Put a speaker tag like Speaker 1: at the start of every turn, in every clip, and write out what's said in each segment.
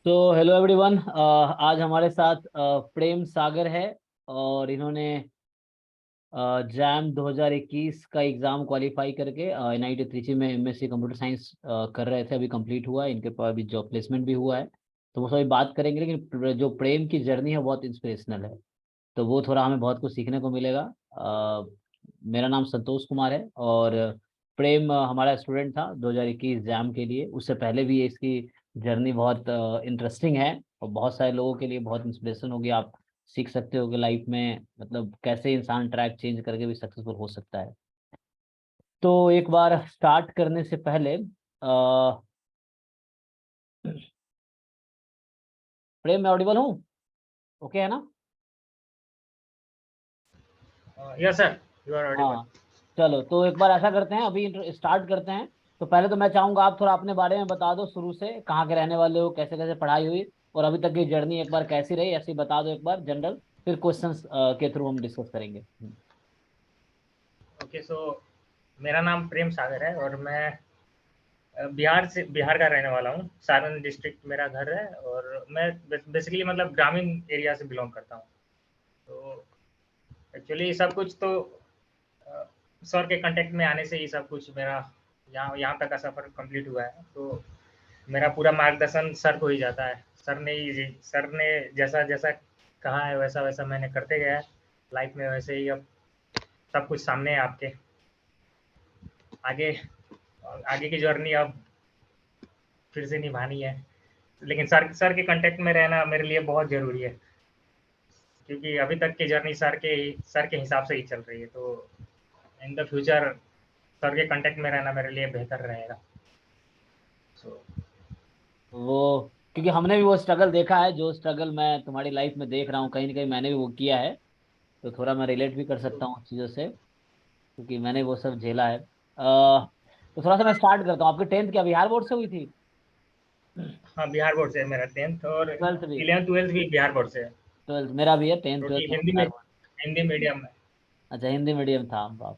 Speaker 1: तो hello everyone. आज हमारे साथ प्रेम सागर है। और इन्होंने जैम 2021 का एग्ज़ाम क्वालिफाई करके एनआईटी त्रिची में एमएससी कंप्यूटर साइंस कर रहे थे। अभी कंप्लीट हुआ है, इनके पास अभी जॉब प्लेसमेंट भी हुआ है। तो वो सभी बात करेंगे, लेकिन जो प्रेम की जर्नी है बहुत इंस्पिरेशनल है। तो वो थोड़ा हमें बहुत कुछ सीखने को मिलेगा। मेरा नाम संतोष कुमार है और प्रेम हमारा स्टूडेंट था 2021 एग्जाम के लिए। उससे पहले भी इसकी जर्नी बहुत इंटरेस्टिंग है और बहुत सारे लोगों के लिए बहुत इंस्पिरेशन होगी। आप सीख सकते हो कि लाइफ में मतलब कैसे इंसान ट्रैक चेंज करके भी सक्सेसफुल हो सकता है। तो एक बार स्टार्ट करने से पहले प्रेम, मैं ऑडिबल हूँ? ओके है ना?
Speaker 2: Yes, sir. You are audible.
Speaker 1: हाँ, चलो तो एक बार ऐसा करते हैं, अभी स्टार्ट करते हैं। तो पहले तो मैं चाहूंगा आप थोड़ा अपने बारे में बता दो, शुरू से कहाँ के रहने वाले हो, कैसे कैसे पढ़ाई हुई और अभी तक की जर्नी एक बार कैसी रही, ऐसे ही बता दो एक बार जनरल। फिर क्वेश्चंस के थ्रू हम डिस्कस करेंगे।
Speaker 2: ओके, सो मेरा नाम प्रेम सागर है और मैं बिहार का रहने वाला हूँ। सारण डिस्ट्रिक्ट मेरा घर है और मैं बेसिकली मतलब ग्रामीण एरिया से बिलोंग करता हूँ। तो एक्चुअली सब कुछ तो अ, सर के कांटेक्ट में आने से ही सब कुछ मेरा यहाँ यहाँ तक का सफ़र कंप्लीट हुआ है। तो मेरा पूरा मार्गदर्शन सर को ही जाता है। सर ने जैसा जैसा कहा है वैसा वैसा मैंने करते गया है लाइफ में। वैसे ही अब सब कुछ सामने है आपके। आगे आगे की जर्नी अब फिर से निभानी है, लेकिन सर के कांटेक्ट में रहना मेरे लिए बहुत ज़रूरी है, क्योंकि अभी तक की जर्नी सर के हिसाब से ही चल रही है। तो इन द फ्यूचर सर के कांटेक्ट में रहना मेरे लिए बेहतर रहेगा। सो
Speaker 1: वो क्योंकि हमने भी वो स्ट्रगल देखा है, जो स्ट्रगल मैं तुम्हारी लाइफ में देख रहा हूँ, कहीं ना कहीं मैंने भी वो किया है। तो थोड़ा मैं रिलेट भी कर सकता हूँ उस चीज़ों से, क्योंकि मैंने वो सब झेला है। तो थोड़ा सा मैं स्टार्ट करता हूँ। आपकी 10th क्या बिहार बोर्ड से हुई थी?
Speaker 2: हाँ, बिहार बोर्ड से है मेरा 10th, और
Speaker 1: 12th भी?
Speaker 2: 11th-12th भी बिहार बोर्ड से है।
Speaker 1: 12th मेरा भी है, 10th
Speaker 2: क्योंकि
Speaker 1: 12th दोनों बिहार बोर्ड।
Speaker 2: हिंदी मीडियम में।
Speaker 1: अच्छा, हिंदी मीडियम था बाप।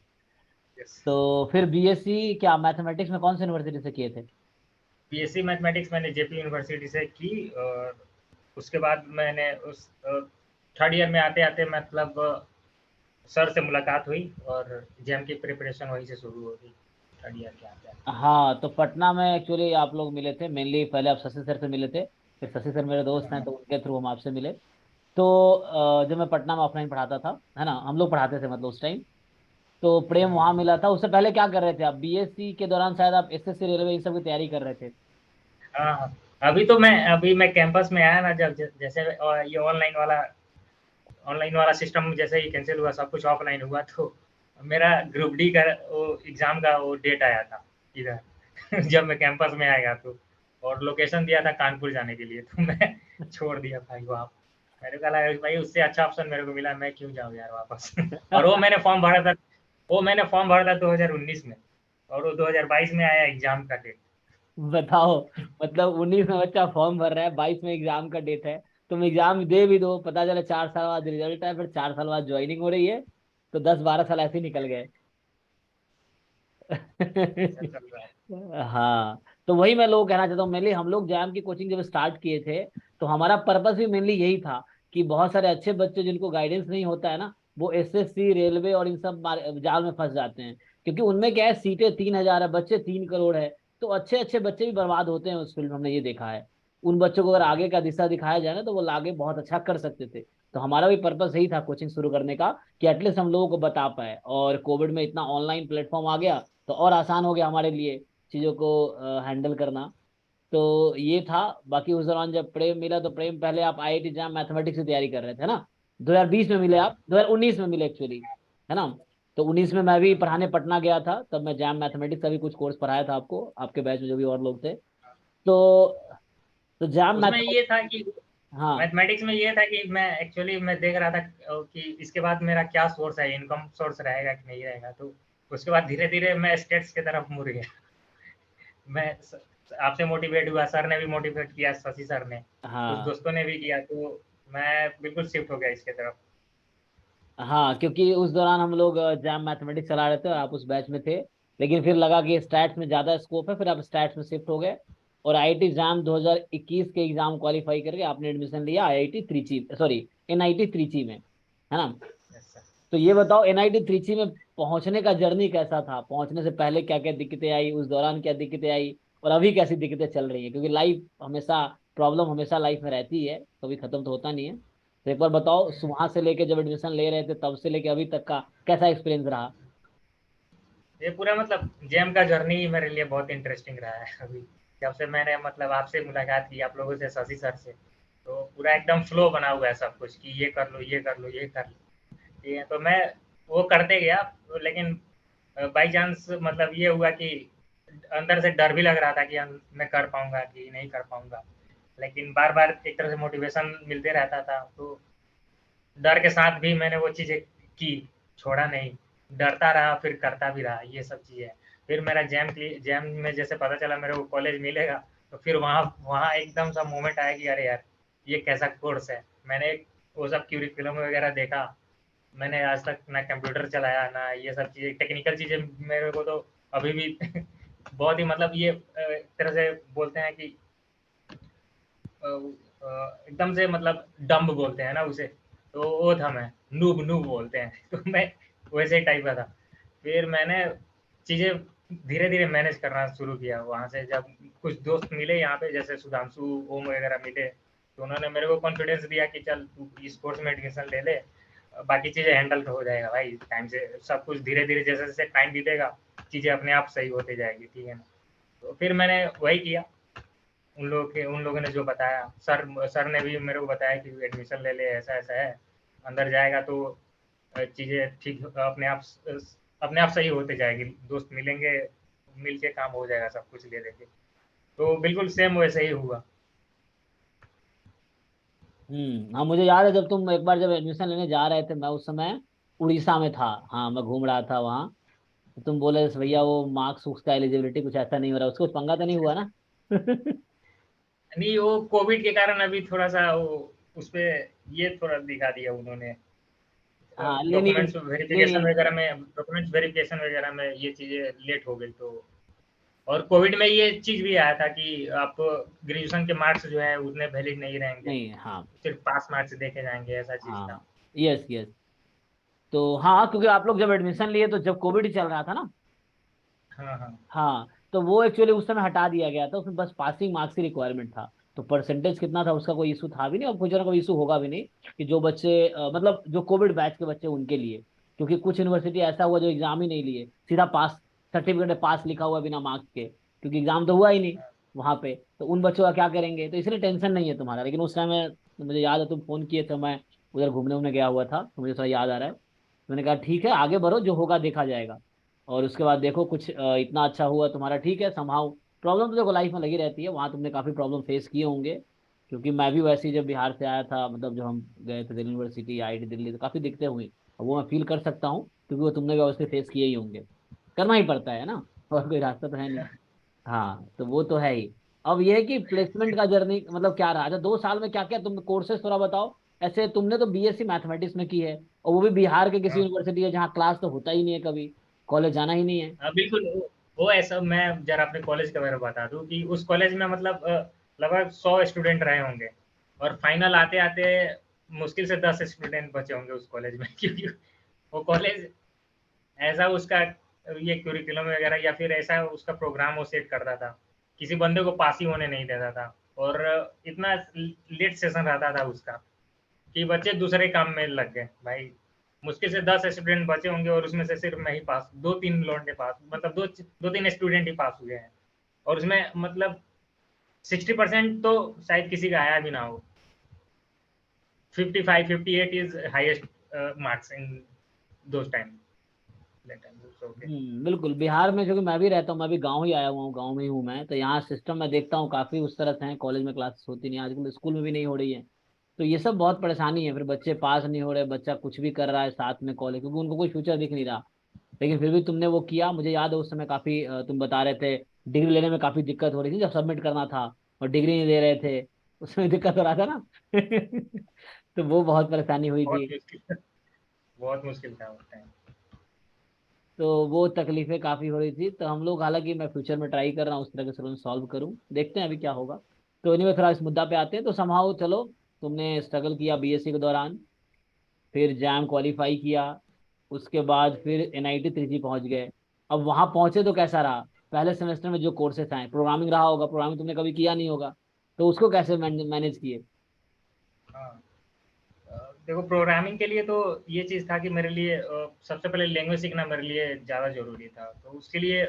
Speaker 2: यस।
Speaker 1: तो फिर बीएससी क्या मैथमेटिक्स में कौन सी यूनिवर्सिटी से किए थे?
Speaker 2: बीएससी मैथमेटिक्स मैंने जेपी यूनिवर्सिटी से की, और उसके बाद मैंने उस थर्ड ईयर में आते आते मतलब सर से मुलाकात हुई और जेएम की प्रिपरेशन वहीं से शुरू हो गई थर्ड ईयर के आते आते।
Speaker 1: हाँ, तो पटना में एक्चुअली आप लोग मिले थे मेनली। पहले आप शशि सर से मिले थे, फिर शशि सर मेरे दोस्त हैं
Speaker 2: हाँ,
Speaker 1: तो उनके थ्रू हम आपसे मिले। तो जब मैं पटना में ऑफलाइन पढ़ाता था, है ना, हम लोग पढ़ाते थे मतलब उस टाइम, तो प्रेम वहां मिला था। उससे पहले क्या कर रहे थे आप? बीएससी के दौरान शायद आप एसएससी रेलवे इन सब की तैयारी कर रहे थे।
Speaker 2: हाँ, हाँ। अभी मैं कैंपस में आया ना, जब जैसे ये ऑनलाइन वाला सिस्टम जैसे ही कैंसिल हुआ, सब कुछ ऑफलाइन हुआ, तो मेरा ग्रुप डी का वो एग्जाम का वो डेट आया था इधर। जब मैं कैंपस में आया तो, और लोकेशन दिया था कानपुर जाने के लिए, तो मैं छोड़ दिया भाई वहाँ। मेरे को लगा भाई उससे अच्छा ऑप्शन मेरे को मिला, मैं क्यों जाऊँ यार वापस। और वो मैंने फॉर्म भरा था 2019 में, और वो 2022 में आया एग्जाम का डेट।
Speaker 1: बताओ, मतलब 19 में बच्चा फॉर्म भर रहा है, 22 में एग्जाम का डेट है। तुम एग्जाम दे भी दो, पता चला 4 साल बाद रिजल्ट है, फिर 4 साल बाद ज्वाइनिंग हो रही है। तो 10-12 साल ऐसे ही निकल गए।
Speaker 2: ऐसा चल रहा है।
Speaker 1: हाँ, तो वही मैं लोग कहना चाहता हूँ। मेनली हम लोग जैम की कोचिंग जब स्टार्ट किए थे, तो हमारा पर्पस भी मेनली यही था कि बहुत सारे अच्छे बच्चे जिनको गाइडेंस नहीं होता है ना, वो एसएससी रेलवे और इन सब जाल में फंस जाते हैं। क्योंकि उनमें क्या है, सीटें 3,000 है, बच्चे 3 करोड़ है। तो अच्छे अच्छे बच्चे भी बर्बाद होते हैं उस फील्ड में, हमने ये देखा है। उन बच्चों को अगर आगे का दिशा दिखाया जाए ना, तो वो आगे बहुत अच्छा कर सकते थे। तो हमारा भी पर्पस यही था कोचिंग शुरू करने का, कि एटलीस्ट हम लोगों को बता पाए। और कोविड में इतना ऑनलाइन प्लेटफॉर्म आ गया, तो और आसान हो गया हमारे लिए चीज़ों को हैंडल करना। तो ये था। बाकी उस दौरान जब प्रेम मिला, तो प्रेम पहले आप आईआईटी जैम मैथमेटिक्स की तैयारी कर रहे थे ना? 2020 में मिले आप, 2019 में मिले एक्चुअली, है ना? तो 19 में मैं भी पढ़ाने पटना गया था, तब मैं जैम मैथमेटिक्स का भी कुछ कोर्स पढ़ाया था आपको, आपके बैच में जो भी और लोग थे। तो तो जैम
Speaker 2: उसमें ये
Speaker 1: मैथमेटिक्स।
Speaker 2: था कि
Speaker 1: हाँ,
Speaker 2: मैथमेटिक्स में ये था कि मैं देख रहा था कि इसके बाद मेरा क्या सोर्स है, इनकम सोर्स रहेगा कि नहीं रहेगा। तो उसके बाद धीरे धीरे मैं स्टेट्स की तरफ मुड़ गया। मैं आपसे मोटिवेट हुआ, सर ने भी मोटिवेट किया, शशि सर ने, कुछ
Speaker 1: हाँ,
Speaker 2: दोस्तों ने भी किया, तो मैं बिल्कुल शिफ्ट हो गया इसके तरफ।
Speaker 1: हाँ, क्योंकि उस दौरान हम लोग जैम मैथमेटिक्स चला रहे थे और आप उस बैच में थे। लेकिन फिर लगा कि स्टैट्स में ज़्यादा स्कोप है, फिर आप स्टैट्स में शिफ्ट हो गए। और आईआईटी एग्जाम 2021 के एग्जाम क्वालिफाई करके आपने एडमिशन लिया IIT Trichy, sorry NIT Trichy में, है ना?
Speaker 2: Yes sir.
Speaker 1: तो ये बताओ एनआईटी त्रिची में पहुंचने का जर्नी कैसा था, पहुंचने से पहले क्या क्या दिक्कतें आई, उस दौरान क्या दिक्कतें आई, और अभी कैसी दिक्कतें चल रही है? क्योंकि लाइफ हमेशा, प्रॉब्लम हमेशा लाइफ में रहती है, कभी खत्म तो होता नहीं है। तो एक बार बताओ वहां से लेके जब एडमिशन ले रहे थे तब से लेके अभी तक का कैसा एक्सपीरियंस रहा?
Speaker 2: ये पूरा मतलब जेम का जर्नी ही मेरे लिए बहुत इंटरेस्टिंग रहा है अभी। जब से मैंने मतलब आपसे मुलाकात की, आप लोगों से, शशि सर से, तो पूरा एकदम फ्लो बना हुआ है सब कुछ कि ये कर लो, ये कर लो, ये कर लो। ठीक है, तो मैं वो करते गया। लेकिन बाई चांस मतलब ये हुआ कि अंदर से डर भी लग रहा था कि मैं कर पाऊंगा कि नहीं कर पाऊंगा। लेकिन बार बार एक तरह से मोटिवेशन मिलते रहता था, तो डर के साथ भी मैंने वो चीज़ें की, छोड़ा नहीं, डरता रहा, फिर करता भी रहा, ये सब चीज़ें। फिर मेरा जैम में जैसे पता चला मेरे को कॉलेज मिलेगा, तो फिर वहाँ वहाँ एकदम सा मोमेंट आया कि अरे यार, ये कैसा कोर्स है। मैंने वो सब क्यूरिकुलम वगैरह देखा। मैंने आज तक ना कंप्यूटर चलाया, ना ये सब चीज़ें, टेक्निकल चीज़ें मेरे को तो अभी भी बहुत ही मतलब ये एक तरह से बोलते हैं कि एकदम से मतलब डम्ब बोलते हैं ना उसे, तो वो था मैं, नूब नूब बोलते हैं तो मैं वैसे ही टाइप का था। फिर मैंने चीज़ें धीरे धीरे मैनेज करना शुरू किया। वहाँ से जब कुछ दोस्त मिले यहाँ पे, जैसे सुधांशु, ओम वगैरह मिले, तो उन्होंने मेरे को कॉन्फिडेंस दिया कि चल तू इस कोर्स में एडमिशन ले ले, बाकी चीज़ें हैंडल हो जाएगा भाई, टाइम से सब कुछ धीरे धीरे, जैसे जैसे टाइम बीतेगा चीज़ें अपने आप सही होते जाएगी, ठीक है ना। तो फिर मैंने वही किया, उन लोगों ने जो बताया, सर ने भी मेरे को बताया कि एडमिशन ले ले, ऐसा ऐसा है, अंदर जाएगा तो चीज़ें ठीक अपने आप सही होते जाएगी, दोस्त मिलेंगे, मिल के काम हो जाएगा सब कुछ ले लेके। तो बिल्कुल सेम वैसे ही हुआ।
Speaker 1: हाँ मुझे याद है जब तुम एक बार जब एडमिशन लेने जा रहे थे, मैं उस समय उड़ीसा में था, हाँ मैं घूम रहा था वहाँ। तो तुम बोले भैया वो मार्क्स उक्स का एलिजिबिलिटी कुछ ऐसा नहीं हो रहा, उसको कुछ पंगा तो नहीं हुआ ना?
Speaker 2: नहीं, वो कोविड के कारण अभी थोड़ा सा वो उस पे ये थोड़ा दिखा दिया उन्होंने,
Speaker 1: हाँ lenient, lenient।
Speaker 2: डॉक्यूमेंट्स वेरिफिकेशन वगैरह में ये चीज़ें लेट हो गई। तो और कोविड में ये चीज़ भी आया था कि आपको ग्रेजुएशन के मार्क्स जो है उतने वैलिड नहीं रहेंगे,
Speaker 1: नहीं, हाँ।
Speaker 2: सिर्फ पास मार्क्स देखे जाएंगे, ऐसा चीज़ था।
Speaker 1: हाँ, यस यस। तो हाँ, क्योंकि आप लोग जब एडमिशन लिए तो जब कोविड चल रहा था ना।
Speaker 2: हाँ हाँ।
Speaker 1: हाँ, तो वो एक्चुअली उस समय हटा दिया गया था, उसमें बस पासिंग मार्क्स की रिक्वायरमेंट था। तो परसेंटेज कितना था उसका कोई इशू था भी नहीं, और फ्यूचर कोई इशू होगा भी नहीं। कि जो बच्चे मतलब जो कोविड बैच के बच्चे उनके लिए, क्योंकि कुछ यूनिवर्सिटी ऐसा हुआ जो एग्जाम ही नहीं लिए, सीधा पास सर्टिफिकेट में पास लिखा हुआ बिना मार्क्स के, क्योंकि एग्जाम तो हुआ ही नहीं वहां पे। तो उन बच्चों का क्या करेंगे, तो इसलिए टेंशन नहीं है तुम्हारा। लेकिन उस समय मुझे याद है तुम फोन किए थे, मैं उधर घूमने उमने गया हुआ था, तो मुझे थोड़ा याद आ रहा है। मैंने कहा ठीक है आगे बढ़ो, जो होगा देखा जाएगा। और उसके बाद देखो कुछ इतना अच्छा हुआ तुम्हारा, ठीक है संभाव। प्रॉब्लम तो देखो लाइफ में लगी रहती है, वहाँ तुमने काफ़ी प्रॉब्लम फेस किए होंगे। क्योंकि मैं भी वैसे ही जब बिहार से आया था, मतलब जब हम गए थे दिल्ली यूनिवर्सिटी, आईआईटी दिल्ली, तो काफ़ी दिक्कतें हुई। और वो मैं फील कर सकता हूँ, क्योंकि वो तुमने भी ऑब्वियसली फेस किए ही होंगे। करना ही पड़ता है ना, और कोई रास्ता तो है नहीं। हाँ तो वो तो है ही। अब ये है कि प्लेसमेंट का जर्नी मतलब क्या रहा था 2 साल में, क्या क्या तुम कोर्सेज थोड़ा बताओ। ऐसे तुमने तो बीएससी मैथमेटिक्स में की है, और वो भी बिहार के किसी
Speaker 2: हाँ
Speaker 1: यूनिवर्सिटी है जहाँ क्लास तो होता ही नहीं है कभी, कॉलेज जाना ही नहीं है।
Speaker 2: हाँ, बिल्कुल। वो ऐसा, मैं जरा अपने कॉलेज के बारे में बता दूं कि उस कॉलेज में मतलब लगभग 100 स्टूडेंट रहे होंगे, और फाइनल आते आते मुश्किल से 10 स्टूडेंट बचे होंगे उस कॉलेज में क्योंकि वो कॉलेज ऐसा उसका ये क्यूरिकुलम वगैरह या फिर ऐसा उसका प्रोग्राम वो सेट करता था, किसी बंदे को पास ही होने नहीं देता था। और इतना लेट सेशन रहता था उसका कि बच्चे दूसरे काम में लग गए भाई। मुश्किल से 10 स्टूडेंट बचे होंगे, और उसमें से सिर्फ मैं ही पास, दो तीन लौंडे पास, मतलब दो तीन स्टूडेंट ही पास हुए हैं। और उसमें मतलब 60% तो शायद किसी का आया भी ना हो। 55 58 is highest marks in those time. Okay.
Speaker 1: बिल्कुल। बिहार में क्योंकि मैं भी रहता हूँ, मैं भी गांव ही आया हुआ हूँ, गांव में ही हूँ मैं, तो यहाँ सिस्टम मैं देखता हूँ काफी उस तरह से है। कॉलेज में क्लासेस होती नहीं आजकल, स्कूल में भी नहीं हो रही है। तो ये सब बहुत परेशानी है, फिर बच्चे पास नहीं हो रहे, बच्चा कुछ भी कर रहा है साथ में कॉलेज, क्योंकि उनको कोई फ्यूचर दिख नहीं रहा। लेकिन फिर भी तुमने वो किया, मुझे याद है उस समय काफी तुम बता रहे थे डिग्री लेने में काफी दिक्कत हो रही थी जब सबमिट करना था, और डिग्री नहीं दे रहे थे, उसमें दिक्कत हो रहा था ना। तो वो बहुत परेशानी हुई
Speaker 2: बहुत
Speaker 1: थी।
Speaker 2: मुश्किल बहुत मुश्किल था उस टाइम।
Speaker 1: तो वो तकलीफें काफ़ी हो रही थी। तो हम लोग, हालांकि मैं फ्यूचर में ट्राई कर रहा हूँ उस तरह के सॉल्व करूँ, देखते हैं अभी क्या होगा। तो एनीवे थोड़ा इस मुद्दा पे आते हैं। तो समहाउ चलो, तुमने स्ट्रगल किया बीएससी के दौरान, फिर जैम क्वालिफाई किया, उसके बाद फिर एनआईटी त्रिची पहुंच गए। अब वहां पहुंचे तो कैसा रहा? पहले सेमेस्टर में जो कोर्सेस आए, प्रोग्रामिंग रहा होगा, प्रोग्रामिंग तुमने कभी किया नहीं होगा, तो उसको कैसे मैनेज किए?
Speaker 2: हाँ, देखो प्रोग्रामिंग के लिए तो ये चीज़ था कि मेरे लिए सबसे पहले लैंग्वेज सीखना मेरे लिए ज़्यादा ज़रूरी था। तो उसके लिए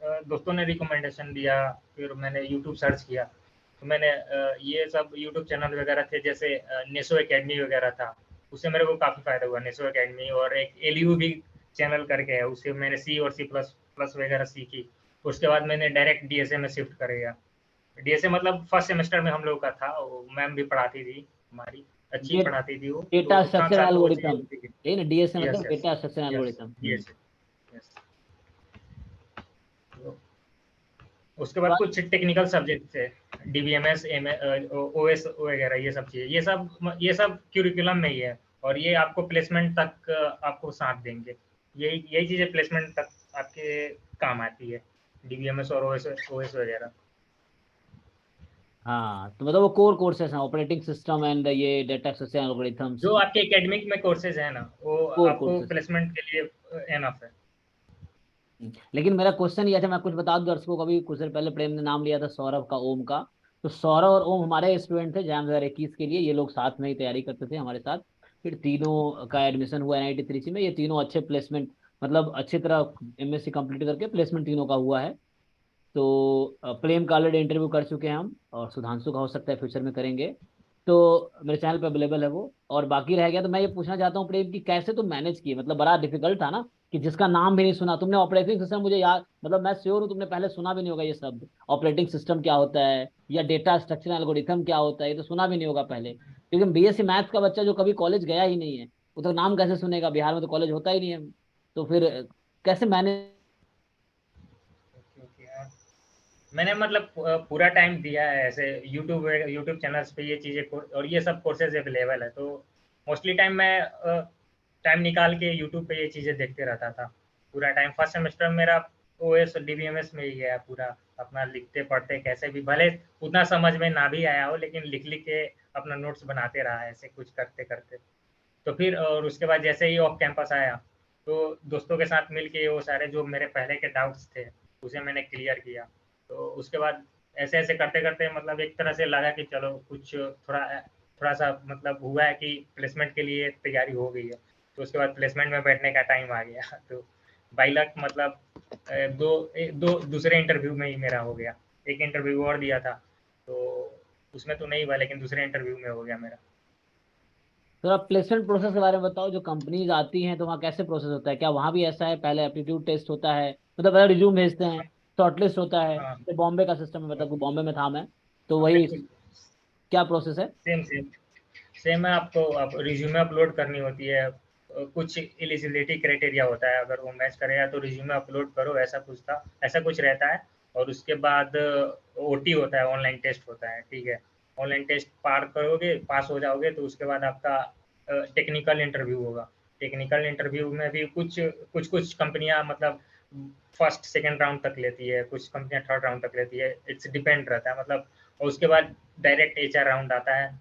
Speaker 2: दोस्तों ने रिकमेंडेशन दिया, फिर मैंने यूट्यूब सर्च किया। तो मैंने ये सब यूट्यूब चैनल वगैरह थे, जैसे नेसो एकेडमी वगैरह था, उससे मेरे को काफ़ी फ़ायदा हुआ। नेसो एकेडमी और एक एलयू भी चैनल करके है, उससे मैंने सी और सी प्लस प्लस वगैरह सीखी। उसके बाद मैंने डायरेक्ट डीएसए में शिफ्ट कर गया। डीएसए मतलब फर्स्ट सेमेस्टर में हम लोग का था, वो मैम भी पढ़ाती थी हमारी, अच्छी
Speaker 1: ये
Speaker 2: पढ़ाती थी वो,
Speaker 1: डेटा
Speaker 2: तो साथ
Speaker 1: स्ट्रक्चर
Speaker 2: साथ वो
Speaker 1: एल्गोरिथम,
Speaker 2: चीज़ें सीखी।
Speaker 1: यही ना डीएसए
Speaker 2: यस
Speaker 1: मतलब
Speaker 2: yes
Speaker 1: data structure
Speaker 2: yes
Speaker 1: algorithm.
Speaker 2: DSA yes. उसके बाद कुछ टेक्निकल सब्जेक्ट थे, डीबीएमएस, ओएस वगैरह, ये सब चीज़ें, ये सब क्यूरिकुलम में ही है, और ये आपको प्लेसमेंट तक आपको साथ देंगे। यही यही चीज़ें प्लेसमेंट तक आपके काम आती है, डीबीएमएस और ओएस ओएस वगैरह।
Speaker 1: हाँ, तो मतलब वो कोर कोर्सेस हैं, ऑपरेटिंग सिस्टम एंड ये डेटा स्ट्रक्चर एल्गोरिथम्स,
Speaker 2: जो आपके एकेडमिक में कोर्सेज है ना, वो
Speaker 1: कोर
Speaker 2: आपको
Speaker 1: कोर्सेस।
Speaker 2: प्लेसमेंट के लिए एनफ है।
Speaker 1: लेकिन मेरा क्वेश्चन ये था, मैं कुछ बता दूं दर्शकों को, अभी कुछ देर पहले प्रेम ने नाम लिया था सौरभ का, ओम का। तो सौरभ और ओम हमारे स्टूडेंट थे जैम 2021 के लिए, ये लोग साथ में ही तैयारी करते थे हमारे साथ। फिर तीनों का एडमिशन हुआ एनआईटी त्रिची में, ये तीनों अच्छे प्लेसमेंट, मतलब अच्छी तरह एमएससी कंप्लीट करके प्लेसमेंट तीनों का हुआ है। तो प्रेम का ऑलरेडी इंटरव्यू कर चुके हैं हम, और सुधांशु का हो सकता है फ्यूचर में करेंगे। तो मेरे चैनल पे अवेलेबल है वो। और बाकी रह गया, तो मैं ये पूछना चाहता हूँ प्रेम, कि कैसे तुम मैनेज किए? मतलब बड़ा डिफिकल्ट था ना, कि जिसका नाम भी नहीं सुना तुमने, ऑपरेटिंग सिस्टम, मुझे याद, मतलब मैं श्योर हूँ तुमने पहले सुना भी नहीं होगा ये शब्द, ऑपरेटिंग सिस्टम क्या होता है या डेटा स्ट्रक्चर एल्गोरिथम क्या होता है, ये तो सुना भी नहीं होगा पहले, क्योंकि बीएससी मैथ्स का बच्चा जो कभी कॉलेज गया ही नहीं है, वो तो नाम कैसे सुनेगा? बिहार में तो कॉलेज होता ही नहीं है। तो फिर कैसे मैनेज?
Speaker 2: क्योंकि मैंने मतलब पूरा टाइम दिया है ऐसे यूट्यूब यूट्यूब चैनल्स पे, ये चीज़ें और ये सब कोर्सेज अवेलेबल है, तो मोस्टली टाइम मैं टाइम निकाल के यूट्यूब पे ये चीज़ें देखते रहता था पूरा टाइम। फर्स्ट सेमेस्टर मेरा ओएस और डीबीएमएस में ही गया पूरा, अपना लिखते पढ़ते कैसे भी, भले उतना समझ में ना भी आया हो, लेकिन लिख लिख के अपना नोट्स बनाते रहा ऐसे कुछ करते करते। तो फिर और उसके बाद जैसे ही ऑफ कैंपस आया, तो दोस्तों के साथ मिल के वो सारे जो मेरे पहले के डाउट्स थे, उसे मैंने क्लियर किया। तो उसके बाद ऐसे ऐसे करते करते मतलब एक तरह से लगा कि चलो कुछ थोड़ा थोड़ा सा मतलब हुआ है कि प्लेसमेंट के लिए तैयारी हो गई है। तो उसके बाद प्लेसमेंट में बैठने का टाइम आ गया तो बाई लक मतलब दो दूसरे इंटरव्यू में ही मेरा हो गया। एक इंटरव्यू और दिया था, तो उसमें तो नहीं हुआ, लेकिन दूसरे इंटरव्यू में हो गया मेरा।
Speaker 1: थोड़ा प्लेसमेंट प्रोसेस के बारे में बताओ, जो कंपनीज आती हैं तो वहाँ कैसे प्रोसेस होता है? क्या वहाँ भी ऐसा है, पहले एप्टीट्यूड टेस्ट होता है, मतलब पहले रिज्यूम भेजते हैं, शॉर्टलिस्ट होता है,
Speaker 2: हाँ,
Speaker 1: तो बॉम्बे का सिस्टम है, मतलब बॉम्बे में था मैं, तो
Speaker 2: हाँ,
Speaker 1: वही
Speaker 2: बिल्कुल
Speaker 1: क्या प्रोसेस है?
Speaker 2: सेम सेम सेम है। आपको आप रिज्यूमे अपलोड करनी होती है, कुछ एलिजिबिलिटी क्राइटेरिया होता है, अगर वो मैच करेगा तो रिज्यूमे अपलोड करो, ऐसा कुछ था, ऐसा कुछ रहता है। और उसके बाद ओटी होता है, ऑनलाइन टेस्ट होता है, ठीक है। ऑनलाइन टेस्ट पार करोगे, पास हो जाओगे, तो उसके बाद आपका टेक्निकल इंटरव्यू होगा। टेक्निकल इंटरव्यू में भी कुछ कुछ कुछ कंपनियां मतलब फर्स्ट सेकंड राउंड तक लेती है, कुछ कंपनियां थर्ड राउंड तक लेती है, इट्स डिपेंड रहता है मतलब। और उसके बाद डायरेक्ट एचआर राउंड आता है।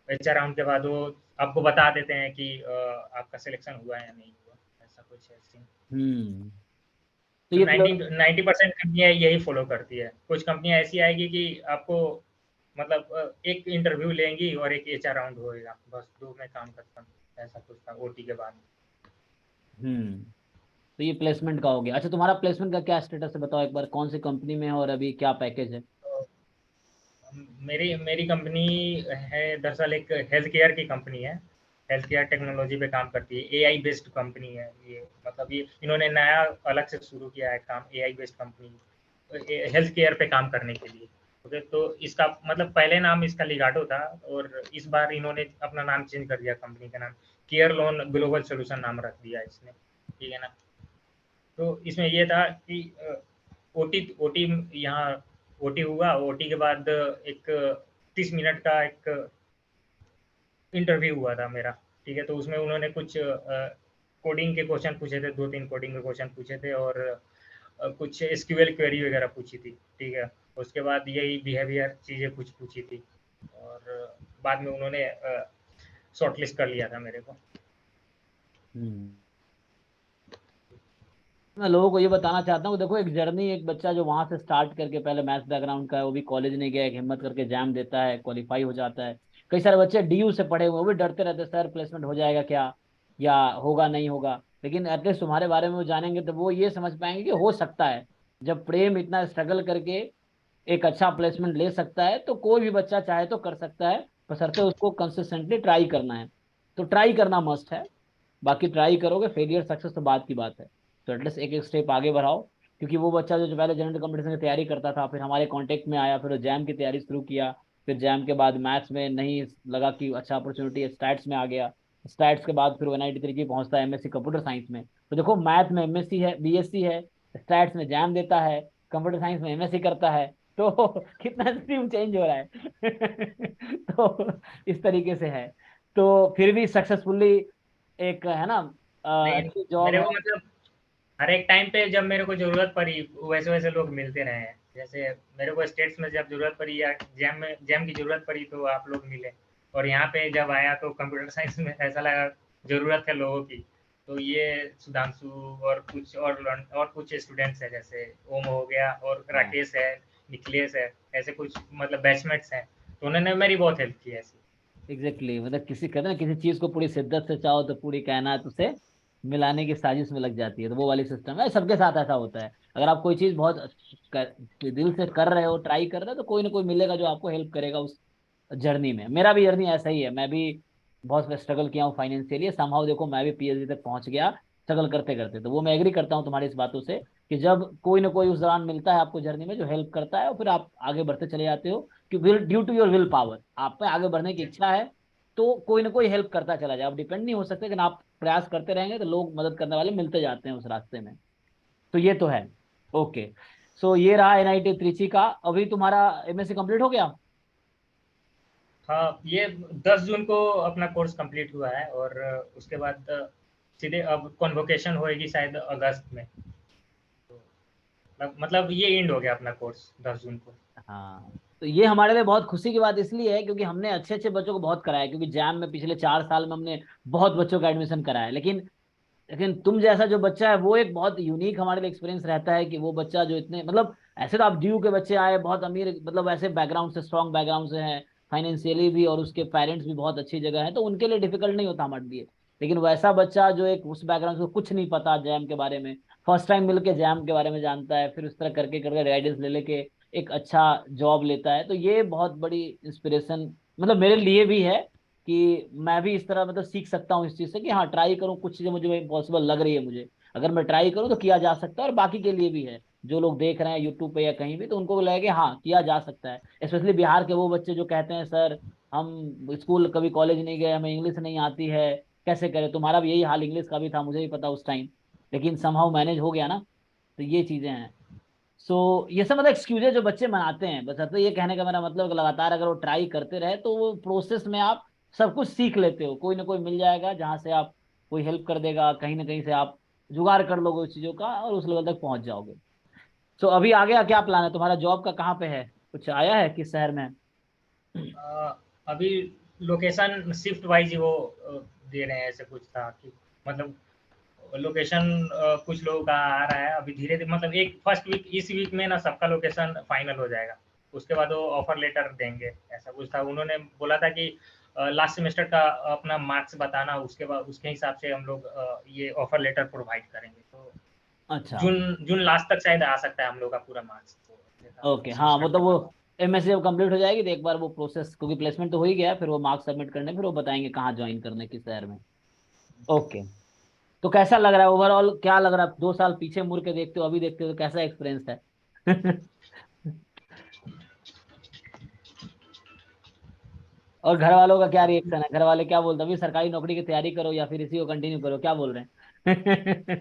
Speaker 2: एचआर राउंड के बाद वो आपको बता देते हैं कि आपका सिलेक्शन हुआ है या नहीं हुआ, ऐसा कुछ है सीन।
Speaker 1: हम्म। तो
Speaker 2: तो
Speaker 1: ये
Speaker 2: 90% कंपनियां यही फॉलो करती है। कुछ कंपनियां ऐसी आएगी कि आपको मतलब एक इंटरव्यू लेंगी और एक एचआर राउंड होएगा, बस दो में काम खत्म। ऐसा कुछ था ओटी के बाद।
Speaker 1: हम्म। तो ये प्लेसमेंट का हो गया। अच्छा, तुम्हारा प्लेसमेंट का क्या स्टेटस है बताओ एक बार, कौन सी कंपनी में है और अभी क्या पैकेज है?
Speaker 2: तो मेरी मेरी कंपनी है दरअसल एक हेल्थ केयर की कंपनी है। हेल्थ केयर टेक्नोलॉजी पे काम करती है, एआई बेस्ड कंपनी है ये। मतलब ये इन्होंने नया अलग से शुरू किया है काम, AI based company health care पे काम करने के लिए। ओके, तो इसका मतलब पहले नाम इसका लिगाडो था, और इस बार इन्होंने अपना नाम चेंज कर दिया, कंपनी का नाम केयर लोन ग्लोबल सोल्यूशन नाम रख दिया इसने, ठीक है ना। तो इसमें ये था कि ओटी ओटी यहाँ ओटी हुआ, ओटी के बाद एक 30 मिनट का एक इंटरव्यू हुआ था मेरा, ठीक है। तो उसमें उन्होंने कुछ कोडिंग के क्वेश्चन पूछे थे, 2-3 कोडिंग के क्वेश्चन पूछे थे और कुछ एसक्यूएल क्वेरी वगैरह पूछी थी, ठीक है। उसके बाद यही बिहेवियर चीज़ें कुछ पूछी थी और बाद में उन्होंने शॉर्टलिस्ट कर लिया था मेरे को।
Speaker 1: हम्म। मैं लोगों को ये बताना चाहता हूँ, देखो एक जर्नी, एक बच्चा जो वहां से स्टार्ट करके पहले मैथ्स बैकग्राउंड का है, वो भी कॉलेज नहीं गया, एक हिम्मत करके एग्जाम देता है, क्वालिफाई हो जाता है। कई सारे बच्चे डीयू से पढ़े हुए, वो भी डरते रहते सर प्लेसमेंट हो जाएगा क्या, या होगा नहीं होगा। लेकिन एटलीस्ट तुम्हारे बारे में वो जानेंगे तो वो ये समझ पाएंगे कि हो सकता है। जब प्रेम इतना स्ट्रगल करके एक अच्छा प्लेसमेंट ले सकता है तो कोई भी बच्चा चाहे तो कर सकता है, बशर्ते उसको कंसिस्टेंटली ट्राई करना है। तो ट्राई करना मस्ट है। बाकी ट्राई करोगे, फेलियर सक्सेस तो बात की बात है। तो एटलीस्ट एक एक स्टेप आगे बढ़ाओ। क्योंकि वो बच्चा जो पहले जनरल कंपटीशन की तैयारी करता था, फिर हमारे कांटेक्ट में आया, फिर वो जैम की तैयारी शुरू किया, फिर जैम के बाद मैथ्स में नहीं लगा कि अच्छा अपॉर्चुनिटी है, स्टैट्स में आ गया, स्टैट्स के बाद फिर वो NIT Trichy पहुंचता है एमएससी कंप्यूटर साइंस में। तो देखो मैथ में एमएससी है, बीएससी है, स्टैट्स में जैम देता है, कंप्यूटर साइंस में एमएससी करता है। तो कितना स्ट्रीम चेंज हो रहा है। तो इस तरीके से है। तो फिर भी सक्सेसफुली एक है ना,
Speaker 2: नहीं,
Speaker 1: अच्छी जॉब
Speaker 2: मेरे
Speaker 1: है।
Speaker 2: को मतलब हर एक टाइम पे जब मेरे को ज़रूरत पड़ी, वैसे-वैसे लोग मिलते रहे हैं। जैसे मेरे को स्टेट्स में जब ज़रूरत पड़ी या जैम की ज़रूरत पड़ी तो आप लोग मिले और यहाँ पे जब आया तो कंप्यूटर साइंस में ऐसा लगा ज़रूरत है लोगों की। तो ये सुधांशु और कुछ स्टूडेंट्स हैं, जैसे ओम हो गया और
Speaker 1: हाँ
Speaker 2: राकेश है, निखिलेश है, ऐसे कुछ मतलब बैचमेट्स हैं। तो उन्होंने मेरी बहुत हेल्प की है ऐसी।
Speaker 1: एग्जैक्टली, मतलब किसी कहते हैं ना, किसी चीज को पूरी शिद्दत से चाहो तो पूरी कायनात उसे मिलाने की साजिश में लग जाती है। तो वो वाली सिस्टम है, सबके साथ ऐसा होता है। अगर आप कोई चीज बहुत दिल से कर रहे हो, ट्राई कर रहे हो, तो कोई ना कोई मिलेगा जो आपको हेल्प करेगा उस जर्नी में। मेरा भी जर्नी ऐसा ही है, मैं भी बहुत स्ट्रगल किया हूँ फाइनेंशियली, समहाउ देखो मैं भी PhD तक पहुंच गया स्ट्रगल करते करते। तो वो मैं एग्री करता हूँ तुम्हारी इस बातों से, कि जब कोई ना कोई उस दौरान मिलता है आपको जर्नी में जो हेल्प करता है, और फिर आप आगे बढ़ते चले जाते हो। कि will due to your will power, आप में आगे बढ़ने की इच्छा है, तो कोई ना कोई हेल्प करता चला जाए। आप डिपेंड नहीं हो सकते, लेकिन आप प्रयास करते रहेंगे तो लोग मदद करने वाले मिलते जाते हैं उस रास्ते में। तो ये तो है। ओके। सो ये रहा NIT त्रिची का। अभी तुम्हारा MSc कंप्लीट हो गया?
Speaker 2: हाँ, ये 10 जून को अपना कोर्स कंप्लीट हुआ है और उसके बाद सीधे अब कॉन्वोकेशन होएगी शायद अगस्त में। तो मतलब ये एंड हो गया अपना कोर्स 10 जून को।
Speaker 1: हाँ। तो ये हमारे लिए बहुत खुशी की बात इसलिए है क्योंकि हमने अच्छे अच्छे बच्चों को बहुत कराया, क्योंकि जैम में पिछले 4 साल में हमने बहुत बच्चों का एडमिशन कराया। लेकिन तुम जैसा जो बच्चा है वो एक बहुत यूनिक हमारे लिए एक्सपीरियंस रहता है, कि वो बच्चा जो इतने मतलब, ऐसे तो आप ड्यू के बच्चे आए बहुत अमीर, मतलब ऐसे बैकग्राउंड से, स्ट्रॉन्ग बैकग्राउंड से हैं, फाइनेंशियली भी, और उसके पेरेंट्स भी बहुत अच्छी जगह है, तो उनके लिए डिफिकल्ट नहीं होता हमारे लिए। लेकिन वैसा बच्चा जो एक उस बैकग्राउंड से कुछ नहीं पता जैम के बारे में, फर्स्ट टाइम मिलके जैम के बारे में जानता है, फिर उस तरह करके करके गाइडेंस ले लेके एक अच्छा जॉब लेता है, तो ये बहुत बड़ी इंस्पिरेशन मतलब मेरे लिए भी है, कि मैं भी इस तरह मतलब सीख सकता हूँ इस चीज से, कि हाँ ट्राई करूँ, कुछ चीजें मुझे इम्पॉसिबल लग रही है मुझे, अगर मैं ट्राई करूँ तो किया जा सकता है। और बाकी के लिए भी है, जो लोग देख रहे हैं यूट्यूब पे या कहीं भी, तो उनको लगे हाँ किया जा सकता है। स्पेशली बिहार के वो बच्चे जो कहते हैं सर हम स्कूल कभी कॉलेज नहीं गए, हमें इंग्लिश नहीं आती है, कैसे करें। तुम्हारा भी यही हाल इंग्लिश का भी था, मुझे भी पता उस टाइम, लेकिन समहाउ मैनेज हो गया ना। तो ये चीजें हैं। ये सब मतलब एक्सक्यूजेज जो बच्चे मनाते हैं, बस ये कहने का मेरा मतलब कि लगातार अगर वो ट्राई करते रहे तो वो प्रोसेस में आप सब कुछ सीख लेते हो, कोई ना कोई मिल जाएगा जहां से आप, कोई हेल्प कर देगा, कहीं ना कहीं से आप जुगाड़ कर लोगे उस चीजों का और उस लेवल तक पहुंच जाओगे। अभी आगे का क्या प्लान है तुम्हारा, जॉब का कहाँ पे है, कुछ आया है किस शहर में?
Speaker 2: अभी लोकेशन शिफ्ट वाइज ही वो दे रहे हैं, ऐसे कुछ था कि मतलब लोकेशन कुछ लोगों का आ रहा है अभी धीरे धीरे, मतलब एक फर्स्ट वीक इस वीक में ना सबका लोकेशन फाइनल हो जाएगा। उसके बाद वो ऑफर लेटर देंगे, ऐसा कुछ था। उन्होंने बोला था कि लास्ट सेमेस्टर का अपना मार्क्स बताना, उसके बाद उसके हिसाब से हम लोग ये ऑफर लेटर प्रोवाइड करेंगे। तो
Speaker 1: अच्छा।
Speaker 2: जून जून लास्ट तक शायद आ सकता है हम लोग का पूरा मार्क्स, तो
Speaker 1: ओके, हाँ
Speaker 2: सेमेस्टर
Speaker 1: मतलब वो
Speaker 2: खत्म।
Speaker 1: MSc जब कंप्लीट हो जाएगी तो एक बार वो प्रोसेस, क्योंकि प्लेसमेंट तो हो ही गया है, फिर वो मार्क्स सबमिट करने, फिर वो बताएंगे कहाँ ज्वाइन करने किस शहर में। ओके। तो कैसा लग रहा है ओवरऑल, क्या लग रहा है 2 साल पीछे मुड़ के देखते हो, अभी देखते हो तो कैसा एक्सपीरियंस है? और घर वालों का क्या रिएक्शन है, घर वाले क्या बोलते हैं, अभी सरकारी नौकरी की तैयारी करो या फिर इसी को कंटिन्यू करो, क्या बोल रहे हैं?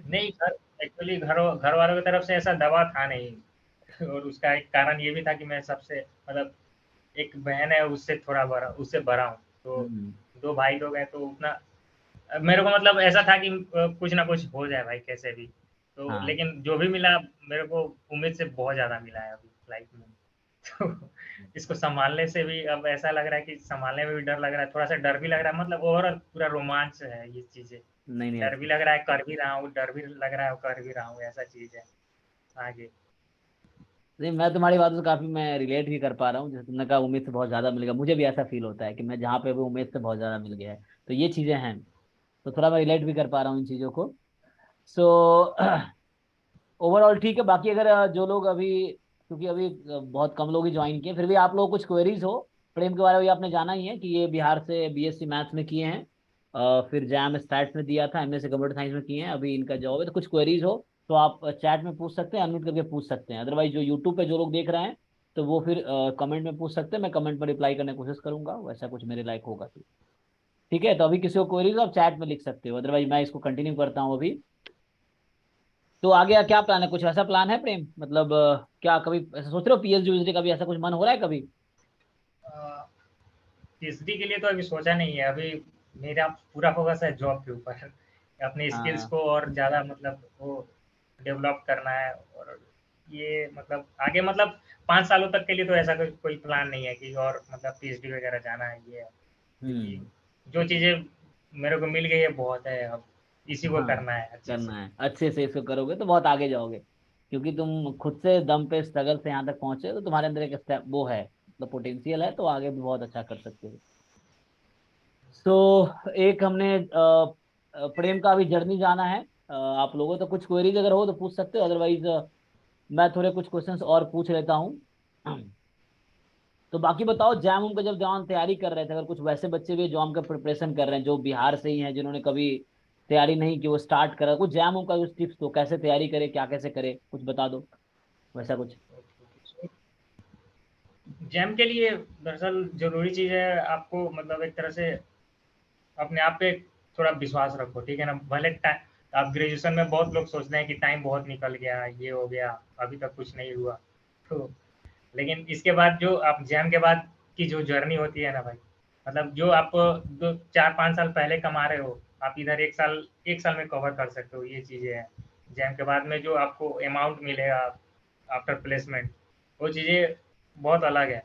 Speaker 2: नहीं, घर एक्चुअली घर वालों की तरफ से ऐसा दबाव था नहीं। और उसका एक कारण ये भी था कि मैं सबसे मतलब एक बहन है उससे थोड़ा बड़ा, उससे बड़ा हूँ। तो
Speaker 1: हम्म।
Speaker 2: 2 भाई लोग हैं तो उतना मेरे को मतलब ऐसा था कि कुछ ना कुछ हो जाए भाई कैसे भी, तो
Speaker 1: हाँ।
Speaker 2: लेकिन जो भी मिला मेरे को उम्मीद से बहुत ज़्यादा मिला है अभी लाइफ में। तो इसको सँभालने से भी अब ऐसा लग रहा है कि सँभालने में भी डर लग रहा है, थोड़ा-सा डर भी लग रहा है, मतलब ओवरऑल पूरा रोमांच है ये चीज़ें।
Speaker 1: नहीं नहीं
Speaker 2: डर भी
Speaker 1: अच्छा।
Speaker 2: लग रहा है, कर भी रहा हूँ, डर भी लग रहा है, कर भी रहा हूँ, ऐसा चीज़ है आगे।
Speaker 1: नहीं मैं तुम्हारी बातों से काफी मैं रिलेट भी कर पा रहा हूँ, जैसे तुमने कहा उम्मीद से बहुत ज्यादा मिलेगा, मुझे भी ऐसा फील होता है कि मैं जहाँ पे भी उम्मीद से बहुत ज्यादा मिल गया है, तो ये चीजें हैं। तो थोड़ा मैं रिलेट भी कर पा रहा हूँ इन चीजों को। सो ओवरऑल ठीक है। बाकी अगर जो लोग अभी, क्योंकि अभी बहुत कम लोग ही ज्वाइन किए, फिर भी आप लोग कुछ क्वेरीज हो प्रेम के बारे में, ये आपने जाना ही है कि ये बिहार से बीएससी मैथ्स में किए हैं, फिर जैम स्टैट्स में दिया था, एमएससी कंप्यूटर साइंस में किए हैं, अभी इनका जॉब है, तो कुछ क्वेरीज हो तो आप चैट में पूछ सकते हैं, अनम्यूट करके पूछ सकते हैं। अदरवाइज जो यूट्यूब पे जो लोग देख रहे हैं तो वो फिर कमेंट में पूछ सकते हैं, मैं कमेंट में रिप्लाई करने की कोशिश करूंगा, वैसा कुछ मेरे लायक होगा तो। ठीक है, तो अभी किसी को क्वेरीज आप चैट में लिख सकते हो, अदरवाइज मैं इसको कंटिन्यू करता हूँ अभी। तो आगे क्या प्लान है, कुछ वैसा प्लान है प्रेम, मतलब क्या कभी ऐसा सोच रहे हो पीएचडी वीएचडी का भी ऐसा कुछ मन हो रहा है कभी?
Speaker 2: अ, पीएचडी के लिए तो अभी सोचा नहीं है, अभी मेरा पूरा फोकस है जॉब के ऊपर। अपने स्किल्स
Speaker 1: हाँ।
Speaker 2: को और ज़्यादा मतलब वो डेवलप करना है, और ये मतलब आगे मतलब 5 सालों तक के लिए तो ऐसा कोई प्लान नहीं है कि और मतलब पीएचडी वगैरह जाना है ये है। क्योंकि
Speaker 1: हम्म।
Speaker 2: जो चीज़ें मेरे को मिल गई है बहुत है, अब इसी को
Speaker 1: हाँ
Speaker 2: करना है अच्छे से।
Speaker 1: करना है, अच्छे से इसको करोगे तो बहुत आगे जाओगे, क्योंकि तुम खुद से दम पे स्ट्रगल से यहाँ तक पहुंचे तो तुम्हारे अंदर एक स्टेप वो है, मतलब पोटेंशियल है, तो आगे भी बहुत अच्छा कर सकते हो। सो एक हमने प्रेम का अभी जर्नी जाना है। आप लोगों तो कुछ क्वेरीज अगर हो तो पूछ सकते हो, अदरवाइज मैं थोड़े कुछ क्वेश्चंस और पूछ लेता हूँ। तो बाकी बताओ, जैम उम का जब जवान तैयारी कर रहे थे, अगर कुछ वैसे बच्चे भी जॉम का प्रिपरेशन कर रहे हैं जो बिहार से ही हैं, जिन्होंने कभी तैयारी नहीं की, वो स्टार्ट करा, कुछ जैम उम का कुछ टिप्स दो, कैसे तैयारी करे, क्या कैसे करे, कुछ बता दो वैसा कुछ।
Speaker 2: जैम के लिए दरअसल ज़रूरी चीज़ है आपको मतलब एक तरह से अपने आप पे थोड़ा विश्वास रखो, ठीक है ना? भले आप ग्रेजुएशन में बहुत लोग सोचते हैं कि टाइम बहुत निकल गया, ये हो गया, अभी तक कुछ नहीं हुआ। तो लेकिन इसके बाद जो आप जैम के बाद की जो जर्नी होती है ना भाई, मतलब जो आप 2 4 5 साल पहले कमा रहे हो, आप इधर 1 साल में कवर कर सकते हो, ये चीज़ें हैं। जैम के बाद में जो आपको अमाउंट मिलेगा आफ्टर प्लेसमेंट, वो चीज़ें बहुत अलग है।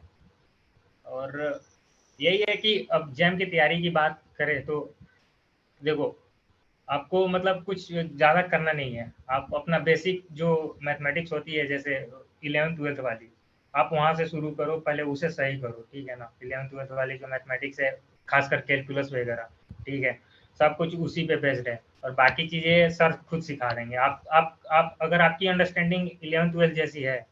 Speaker 2: और यही है कि अब जैम की तैयारी की बात करें तो देखो, आपको मतलब कुछ ज़्यादा करना नहीं है। आप अपना बेसिक जो मैथमेटिक्स होती है, जैसे 11th-12th वाली, आप वहाँ से शुरू करो, पहले उसे सही करो, ठीक है ना? 11th-12th वाली जो मैथमेटिक्स है, खासकर कैलकुलस वगैरह, ठीक है? सब कुछ उसी पे बेस्ड है, और बाकी चीज़ें सर खुद सिखा देंगे। आप अगर आपकी अंडरस्टैंडिंग 11th-12th जैसी है,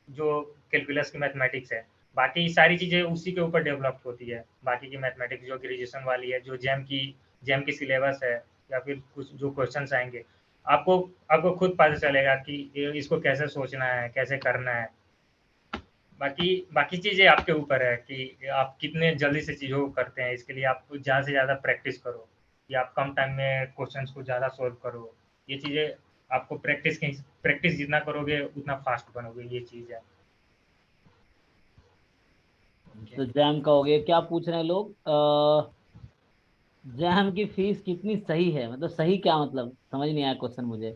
Speaker 2: जो कैलकुलस की मैथमेटिक्स है, बाकी सारी चीज़ें उसी के ऊपर डेवलप होती है। बाकी की मैथमेटिक्स जो ग्रेजुएशन वाली है, जो जेम की सिलेबस है, या फिर कुछ जो क्वेश्चंस आएँगे, आपको आपको खुद पता चलेगा कि ये इसको कैसे सोचना है, कैसे करना है। बाकी बाकी चीज़ें आपके ऊपर है कि आप कितने जल्दी से चीज़ों को करते हैं। इसके लिए आप ज़्यादा से ज़्यादा प्रैक्टिस करो, कि आप कम टाइम में क्वेश्चंस को ज़्यादा सॉल्व करो। ये चीज़ें आपको प्रैक्टिस जितना करोगे उतना फास्ट बनोगे, ये चीज़ है। ओके।
Speaker 1: तो जैम का हो गया, क्या पूछ रहे हैं लोग, जैम की फीस कितनी सही है, मतलब सही क्या, मतलब समझ नहीं आया क्वेश्चन मुझे,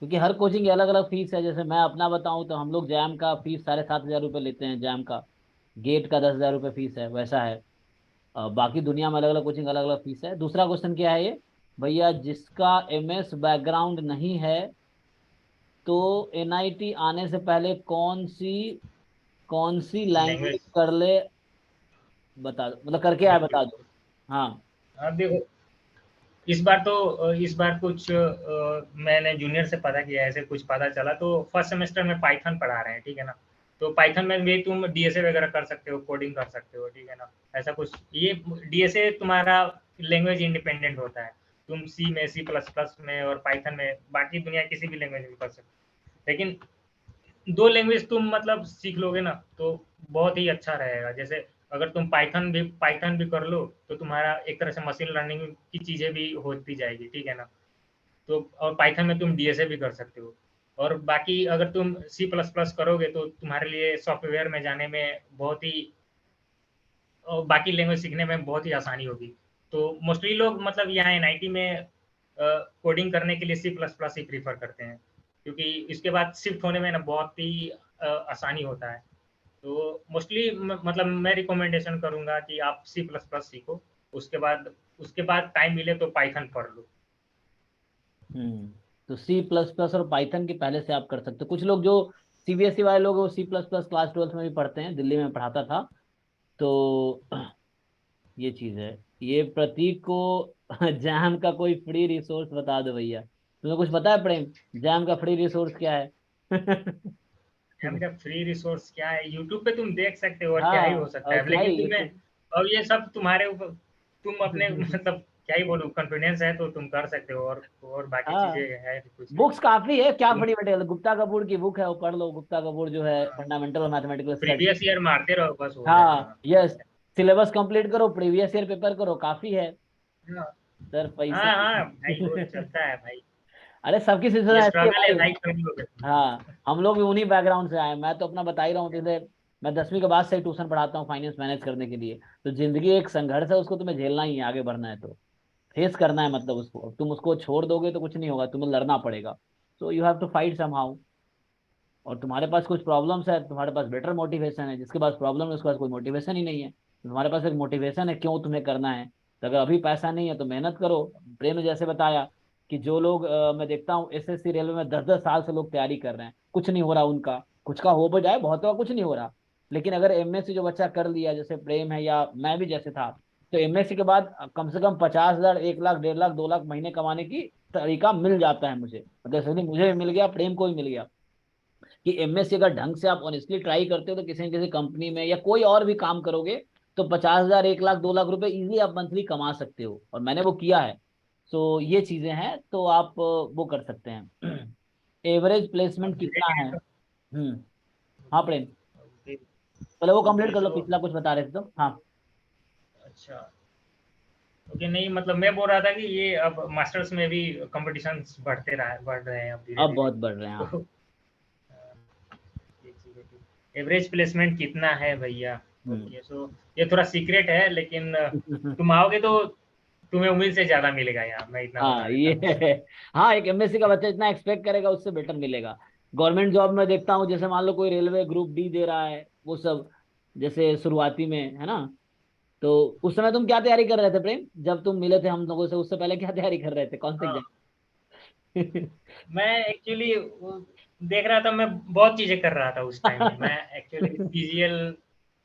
Speaker 1: क्योंकि हर कोचिंग की अलग अलग फीस है। जैसे मैं अपना बताऊं तो हम लोग जैम का फीस 7,500 रुपये लेते हैं, जैम का गेट का 10,000 रुपये फीस है, वैसा है। बाकी दुनिया में अलग अलग कोचिंग अलग अलग फीस है। दूसरा क्वेश्चन क्या है ये, भैया जिसका एमएस बैकग्राउंड नहीं है तो एनआईटी आने से पहले कौन सी लैंग्वेज
Speaker 2: लैंग्वेज।
Speaker 1: कर ले, बता दो, मतलब करके आए बता दो। हाँ।
Speaker 2: हाँ देखो, इस बार कुछ मैंने जूनियर से पता किया, ऐसे कुछ पता चला तो फर्स्ट सेमेस्टर में पाइथन पढ़ा रहे हैं, ठीक है ना? तो पाइथन में भी तुम डीएसए वगैरह कर सकते हो, कोडिंग कर सकते हो, ठीक है ना? ऐसा कुछ ये डीएसए तुम्हारा लैंग्वेज इंडिपेंडेंट होता है। तुम सी में, सी प्लस प्लस में और पाइथन में, बाकी दुनिया किसी भी लैंग्वेज में कर सकते हो। लेकिन 2 लैंग्वेज तुम मतलब सीख लोगे ना तो बहुत ही अच्छा रहेगा। जैसे अगर तुम पाइथन भी कर लो तो तुम्हारा एक तरह से मशीन लर्निंग की चीज़ें भी होती जाएगी, ठीक है ना? तो और पाइथन में तुम डीएसए भी कर सकते हो। और बाकी अगर तुम सी प्लस प्लस करोगे तो तुम्हारे लिए सॉफ्टवेयर में जाने में बहुत ही, और बाकी लैंग्वेज सीखने में बहुत ही आसानी होगी। तो मोस्टली लोग मतलब यहाँ एनआईटी में कोडिंग करने के लिए सी प्लस प्लस ही प्रीफर करते हैं, क्योंकि इसके बाद शिफ्ट होने में ना बहुत ही आसानी होता है। तो मोस्टली मतलब मैं रिकमेंडेशन करूंगा कि आप सी प्लस प्लस सीखो, उसके बाद टाइम मिले तो पाइथन पढ़ लो।
Speaker 1: तो सी प्लस प्लस और पाइथन के पहले से आप कर सकते हो। कुछ लोग जो सीबीएसई वाले लोग वो C plus plus class 12th में भी पढ़ते हैं, दिल्ली में पढ़ाता था। तो ये चीज है। ये प्रतीक को जैम का कोई फ्री रिसोर्स बता दो भैया। तुम्हें कुछ पता है प्रेम, जैम का फ्री रिसोर्स क्या है?
Speaker 2: जैम का फ्री रिसोर्स क्या है? यूट्यूब पे तुम देख सकते हो, और क्या ही हो
Speaker 1: हाँ
Speaker 2: सकता
Speaker 1: और
Speaker 2: है,
Speaker 1: क्या
Speaker 2: लेकिन
Speaker 1: ही ये
Speaker 2: तुम्हें,
Speaker 1: तो।
Speaker 2: और ये सब तुम्हारे ऊपर, तुम अपने मतलब क्या ही बोलूं, कॉन्फिडेंस है तो तुम कर सकते हो, और बाकी चीजें
Speaker 1: हाँ
Speaker 2: है कुछ नहीं।
Speaker 1: बुक्स काफी है, क्या
Speaker 2: तुम
Speaker 1: फ्री मटेरियल, गुप्ता कपूर की बुक है वो पढ़ लो। गुप्ता कपूर जो है fundamental of mathematical study.
Speaker 2: Previous year मारते रहो, बस हो जाएगा।
Speaker 1: हाँ यस, सिलेबस कंप्लीट करो, प्रीवियस ईयर पेपर करो, काफी है।
Speaker 2: हाँ
Speaker 1: सर पैसा।
Speaker 2: हाँ हाँ भाई, वो चलता है भाई।
Speaker 1: अरे सबकी सिचुएशन
Speaker 2: ये
Speaker 1: ऐसी है
Speaker 2: स्ट्रगल है
Speaker 1: भाई।
Speaker 2: भाई, कभी लोग।
Speaker 1: हाँ हम लोग भी उन्हीं बैकग्राउंड से आए हैं। मैं तो अपना बता ही रहा हूँ, जैसे मैं 10वीं के बाद से ही ट्यूशन पढ़ाता हूँ फाइनेंस मैनेज करने के लिए। तो जिंदगी एक संघर्ष है, उसको तुम्हें झेलना ही है, आगे बढ़ना है तो फेस करना है। मतलब उसको, अब तुम उसको छोड़ दोगे तो कुछ नहीं होगा, तुम्हें लड़ना पड़ेगा। So you have to fight somehow. और तुम्हारे पास कुछ प्रॉब्लम्स है, तुम्हारे पास बेटर मोटिवेशन है। जिसके पास प्रॉब्लम है उसके पास कोई मोटिवेशन ही नहीं है। तुम्हारे पास एक मोटिवेशन है क्यों तुम्हें करना है। तो अगर अभी पैसा नहीं है तो मेहनत करो। प्रेम ने जैसे बताया कि जो लोग मैं देखता हूँ एसएससी रेलवे में 10-10 साल से लोग तैयारी कर रहे हैं, कुछ नहीं हो रहा उनका। कुछ का हो जाए, बहुत का कुछ नहीं हो रहा। लेकिन अगर एमएससी जो बच्चा कर लिया, जैसे प्रेम है या मैं भी जैसे था, तो एमएससी के बाद कम से कम 50,000, 1 लाख, 1.5 लाख, 2 लाख महीने कमाने की तरीका मिल जाता है मुझे। मतलब ऐसे नहीं, मुझे भी मिल गया, प्रेम को भी मिल गया। कि एमएससी अगर ढंग से आप ऑनेस्टली ट्राई करते हो तो किसी न किसी कंपनी में या कोई और भी काम करोगे तो 50,000, 1 लाख, 2 लाख रुपए इजीली आप मंथली कमा सकते हो। और मैंने वो किया है। सो ये चीजें हैं, तो आप वो कर सकते हैं। एवरेज
Speaker 2: अब
Speaker 1: प्लेसमेंट
Speaker 2: धीरे
Speaker 1: कितना है?
Speaker 2: धीरे तो
Speaker 1: हाँ प्रेम,
Speaker 2: ओके।
Speaker 1: पहले वो कंप्लीट
Speaker 2: ओके
Speaker 1: कर लो,
Speaker 2: सो
Speaker 1: पिछला कुछ बता रहे थे तो। हाँ
Speaker 2: अच्छा, ओके, नहीं मतलब मैं बोल रहा था कि ये अब मास्टर्स में भी कंपटीशंस बढ़ रहे हैं अब धीरे
Speaker 1: अब
Speaker 2: धीरे।
Speaker 1: बहुत बढ़ रहे हैं हाँ।
Speaker 2: तो ये चीज़ होती है। एवरेज प्लेसमेंट कितना है भैया?
Speaker 1: हम्म।
Speaker 2: ओके सो ये थोड़ा सीक्रेट है, लेकिन तुम आओगे तो तुम्हें उम्मीद से ज्यादा मिलेगा यहाँ, मैं इतना बता
Speaker 1: हाँ
Speaker 2: देता
Speaker 1: ये
Speaker 2: हूँ।
Speaker 1: है। हाँ एक एमएससी का बच्चा जितना एक्सपेक्ट करेगा उससे बेटर मिलेगा। गवर्नमेंट जॉब में देखता हूँ, जैसे मान लो कोई रेलवे ग्रुप डी दे रहा है, वो सब जैसे शुरुआती में है ना। तो उस समय तुम क्या तैयारी कर रहे थे प्रेम, जब तुम मिले थे हम लोगों से उससे पहले क्या तैयारी कर रहे थे, कौन से
Speaker 2: हाँ,
Speaker 1: एग्जाम?
Speaker 2: मैं एक्चुअली देख रहा था, मैं बहुत चीजें कर रहा था उस टाइम में। मैं एक्चुअली सीजीएल,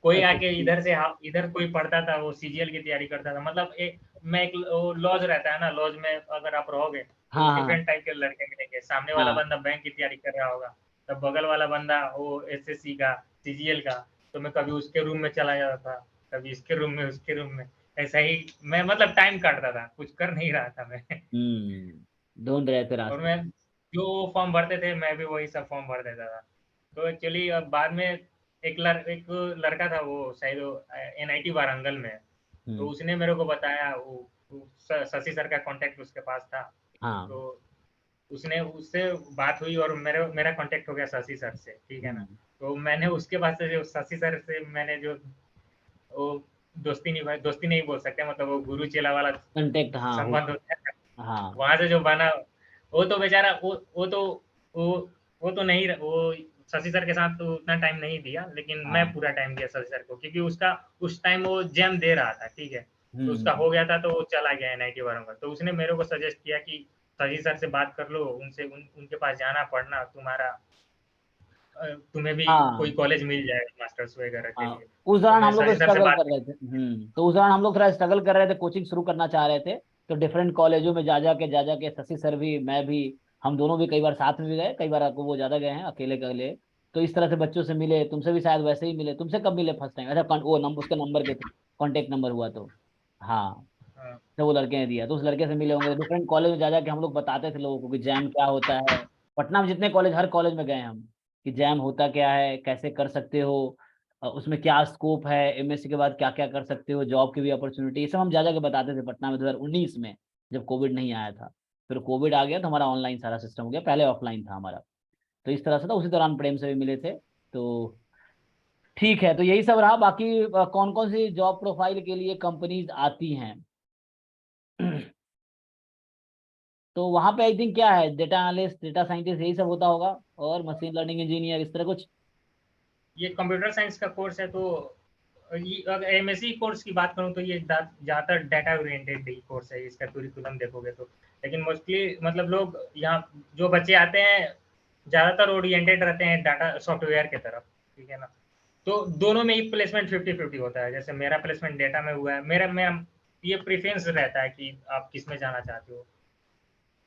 Speaker 2: कोई
Speaker 1: अच्छा
Speaker 2: आके
Speaker 1: ठीक।
Speaker 2: इधर से इधर कोई पढ़ता था वो सीजीएल की तैयारी करता था। मतलब एक, मैं एक वो लॉज रहता है ना, लॉज में अगर आप रहोगे तो
Speaker 1: हाँ हाँ
Speaker 2: डिफरेंट टाइप के लड़के मिलेंगे। सामने वाला
Speaker 1: हाँ
Speaker 2: बंदा बैंक की तैयारी कर रहा होगा, तब बगल वाला बंदा वो एसएससी का, सीजीएल का। तो मैं कभी उसके रूम में चला जाता था, कभी इसके रूम में, उसके रूम में। ऐसा ही मैं मतलब टाइम काटता था, कुछ कर नहीं रहा था मैं।
Speaker 1: ढूंढ रहे थे
Speaker 2: और
Speaker 1: रास्ता।
Speaker 2: मैं जो फॉर्म भरते थे मैं भी वही सब फॉर्म भर देता था। तो एक्चुअली अब बाद में एक लड़का था, वो शायद एनआईटी वारंगल में है। तो
Speaker 1: हम्म।
Speaker 2: उसने मेरे को बताया, वो शशि सर का कांटेक्ट उसके पास था।
Speaker 1: हाँ।
Speaker 2: तो उसने उससे बात हुई और मेरा कांटेक्ट हो गया शशि सर से, ठीक है ना।
Speaker 1: हम्म।
Speaker 2: तो मैंने उसके बाद से जो शशि सर से मैंने जो वो दोस्ती निभाई, दोस्ती नहीं बोल सकते, मतलब वो गुरु चेला वाला
Speaker 1: कांटेक्ट हाँ
Speaker 2: संबंध
Speaker 1: हुआ।
Speaker 2: होता है,
Speaker 1: हाँ।
Speaker 2: वहां से जो बना, वो तो बेचारा वो वो तो नहीं, वो शशि सर के साथ तो उतना टाइम नहीं दिया, लेकिन मैं
Speaker 1: हाँ।
Speaker 2: पूरा टाइम दिया शशि सर को, क्योंकि उसका उस टाइम वो जैम दे रहा था, ठीक है। तो उसका
Speaker 1: हम्म।
Speaker 2: हो गया था, तो वो चला गया एनआईटी वारंगल। तो उसने मेरे को सजेस्ट किया कि शशि सर से बात कर लो, उनसे उनके पास जाना, पढ़ना, तुम्हें भी कोई
Speaker 1: हाँ
Speaker 2: कॉलेज मिल जाएगा मास्टर्स वगैरह के
Speaker 1: हाँ
Speaker 2: लिए।
Speaker 1: उस
Speaker 2: तो
Speaker 1: दौरान
Speaker 2: मैं
Speaker 1: हम लोग
Speaker 2: शशि सर से
Speaker 1: स्ट्रगल
Speaker 2: बात
Speaker 1: कर रहे थे। तो उस दौरान हम लोग थोड़ा स्ट्रगल कर रहे थे, कोचिंग शुरू करना चाह रहे थे। तो डिफरेंट कॉलेजों में जा जा के शशि सर भी, मैं भी, हम दोनों भी कई बार साथ में भी गए, कई बार आपको वो ज्यादा गए हैं, अकेले अकेले। तो इस तरह से बच्चों से मिले, तुमसे भी शायद वैसे ही मिले। तुमसे कब मिले फर्स्ट टाइम? अच्छा वो नंबर, उसके नंबर के थ्रू कॉन्टेक्ट नंबर हुआ तो। हाँ
Speaker 2: हाँ,
Speaker 1: तो वो लड़के ने दिया, तो उस लड़के से मिले होंगे। डिफरेंट कॉलेज में जा जाके हम लोग बताते थे लोगों को कि जैम क्या होता है। पटना में जितने कॉलेज, हर कॉलेज में गए हम, कि जैम होता क्या है, कैसे कर सकते हो, उसमें क्या स्कोप है, एमएससी के बाद क्या क्या कर सकते हो, जॉब की भी अपॉर्चुनिटी, ये सब हम जा जाके बताते थे पटना में 2019 में, जब कोविड नहीं आया था। फिर कोविड आ गया तो हमारा ऑनलाइन सारा सिस्टम हो गया, पहले ऑफलाइन था हमारा। तो इस तरह से था, उसी दौरान प्रेम से भी मिले थे। तो ठीक है, तो यही सब रहा। बाकी कौन कौन सी जॉब प्रोफाइल के लिए कंपनीज आती हैं? तो वहां पे आई थिंक क्या है, डेटा एनालिस्ट, डेटा साइंटिस्ट, यही सब होता होगा, और मशीन लर्निंग इंजीनियर, इस तरह कुछ।
Speaker 2: ये कंप्यूटर साइंस का कोर्स है, तो अगर एमएससी कोर्स की बात करूँ तो ये ज़्यादातर डाटा ओरिएंटेड ही कोर्स है, इसका कुरिकुलम देखोगे तो। लेकिन मोस्टली मतलब लोग यहाँ जो बच्चे आते हैं ज़्यादातर ओरिएंटेड रहते हैं डाटा सॉफ्टवेयर के तरफ, ठीक है ना। तो दोनों में ही प्लेसमेंट 50-50 होता है। जैसे मेरा प्लेसमेंट डेटा में हुआ है, मेरा मैं ये प्रेफरेंस रहता है कि आप किस में जाना चाहते हो।